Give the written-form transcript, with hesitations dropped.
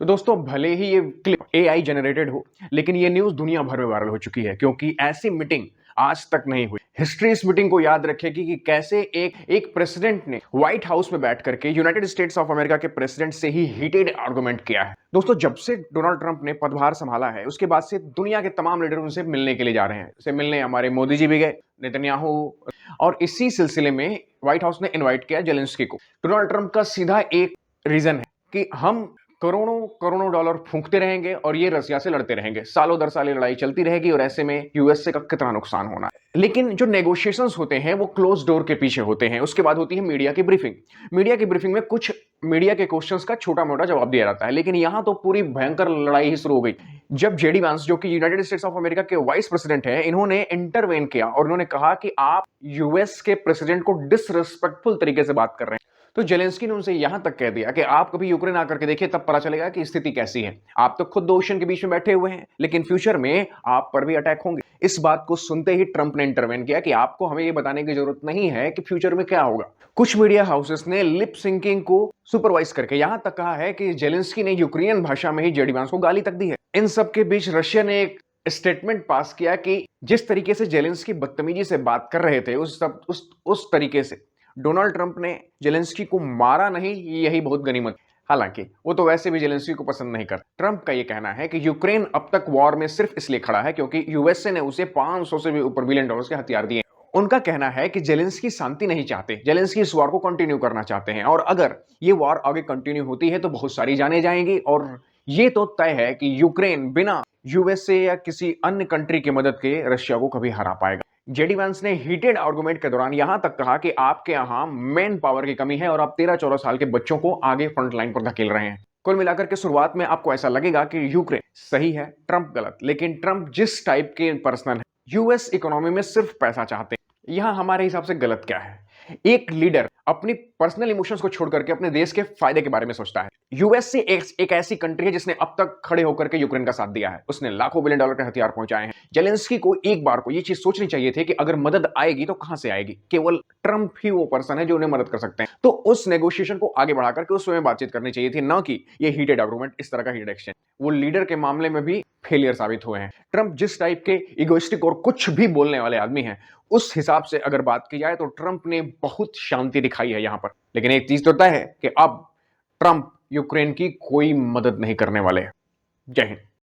तो दोस्तों भले ही ये क्लिप एआई जनरेटेड हो, लेकिन ये न्यूज़ दुनिया भर में वायरल हो चुकी है क्योंकि ऐसी मीटिंग आज तक नहीं हुई। हिस्ट्री इस मीटिंग को याद रखेगी कि कैसे एक प्रेसिडेंट ने व्हाइट हाउस में बैठ करके यूनाइटेड स्टेट्स ऑफ अमेरिका के प्रेसिडेंट से ही हीटेड आर्गुमेंट किया है। दोस्तों जब से डोनाल्ड ट्रंप ने पदभार संभाला है, उसके बाद से दुनिया के तमाम लीडर उनसे मिलने के लिए जा रहे हैं। उनसे मिलने हमारे मोदी जी भी गए, नेतन्याहू, और इसी सिलसिले में व्हाइट हाउस ने इन्वाइट किया जेलेंस्की को। डोनाल्ड ट्रंप का सीधा एक रीजन है कि हम करोड़ों करोड़ों डॉलर फूंकते रहेंगे और ये रसिया से लड़ते रहेंगे, सालों दर साल लड़ाई चलती रहेगी और ऐसे में यूएसए का कितना नुकसान होना है। लेकिन जो नेगोशिएशंस होते हैं वो क्लोज डोर के पीछे होते हैं। उसके बाद होती है मीडिया की ब्रीफिंग। मीडिया की ब्रीफिंग में कुछ मीडिया के क्वेश्चंस का छोटा मोटा जवाब दिया जाता है, लेकिन यहां तो पूरी भयंकर लड़ाई ही शुरू हो गई जब जेडी वांस, जो कि यूनाइटेड स्टेट्स ऑफ अमेरिका के वाइस प्रेसिडेंट हैं, इन्होंने इंटरवेन किया और उन्होंने कहा कि आप यूएस के प्रेसिडेंट को डिसरिस्पेक्टफुल तरीके से बात कर रहे हैं। तो जेलेंस्की ने उनसे यहां तक कह दिया कि आप कभी यूक्रेन आकर के देखिए, तब पता चलेगा कि स्थिति कैसी है। आप तो खुद दो ओशन के बीच में बैठे हुए हैं, लेकिन फ्यूचर में आप पर भी अटैक होंगे। इस बात को सुनते ही ट्रंप ने इंटरवेन किया कि आपको हमें यह बताने की जरूरत नहीं है कि फ्यूचर में क्या होगा। कुछ मीडिया हाउसेस ने लिप सिंकिंग को सुपरवाइज करके यहां तक कहा है कि जेलेंस्की ने यूक्रेनियन भाषा में ही जेडी वांस को गाली तक दी है। इन सब के बीच रशिया ने एक स्टेटमेंट पास किया कि जिस तरीके से जेलेंस्की बदतमीजी से बात कर रहे थे, उस तरीके से डोनाल्ड ट्रंप ने जेलेंस्की को मारा नहीं, यही बहुत गनीमत। हालांकि वो तो वैसे भी जेलेंस्की को पसंद नहीं करता। ट्रंप का ये कहना है कि यूक्रेन अब तक वॉर में सिर्फ इसलिए खड़ा है क्योंकि यूएसए ने उसे 500 से भी ऊपर बिलियन डॉलर्स के हथियार दिए। उनका कहना है कि जेलेंस्की शांति नहीं चाहते, जेलेंस्की इस वॉर को कंटिन्यू करना चाहते हैं, और अगर ये वॉर आगे कंटिन्यू होती है तो बहुत सारी जानें जाएंगी, और ये तो तय है कि यूक्रेन बिना यूएसए या किसी अन्य कंट्री की मदद के रशिया को कभी हरा पाएगा। जेडी वांस ने हीटेड आर्गुमेंट के दौरान यहां तक कहा कि आपके यहां मैन पावर की कमी है और आप 13-14 साल के बच्चों को आगे फ्रंट लाइन पर धकेल रहे हैं। कुल मिलाकर के शुरुआत में आपको ऐसा लगेगा कि यूक्रेन सही है, ट्रंप गलत, लेकिन ट्रंप जिस टाइप के पर्सन है, यूएस इकोनॉमी में सिर्फ पैसा चाहते हैं। यहां हमारे हिसाब से गलत क्या है? एक लीडर अपनी पर्सनल इमोशंस को छोड़ करके अपने देश के फायदे के बारे में सोचता है। यूएस से एक ऐसी कंट्री है जिसने अब तक खड़े होकर के यूक्रेन का साथ दिया है। उसने लाखों बिलियन डॉलर के हथियार पहुंचाए हैं। जेलेंस्की को एक बार को ये चीज सोचनी चाहिए थी कि अगर मदद आएगी तो कहां से आएगी। केवल ट्रंप ही वो पर्सन है जो उन्हें मदद कर सकते हैं। तो उस नेगोशिएशन को आगे बढ़ा करके उस समय बातचीत करनी चाहिए थी, ना कि ये हीटेड आर्गुमेंट, इस तरह का हीटेड एक्सचेंज। वो लीडर के मामले में भी फेलियर साबित हुए हैं। ट्रंप जिस टाइप के इगोइस्टिक और कुछ भी बोलने वाले आदमी हैं, उस हिसाब से अगर बात की जाए तो ट्रंप ने बहुत शांति दिखाई है यहां पर। लेकिन एक चीज तो तय है कि अब ट्रंप यूक्रेन की कोई मदद नहीं करने वाले हैं। जय हिंद।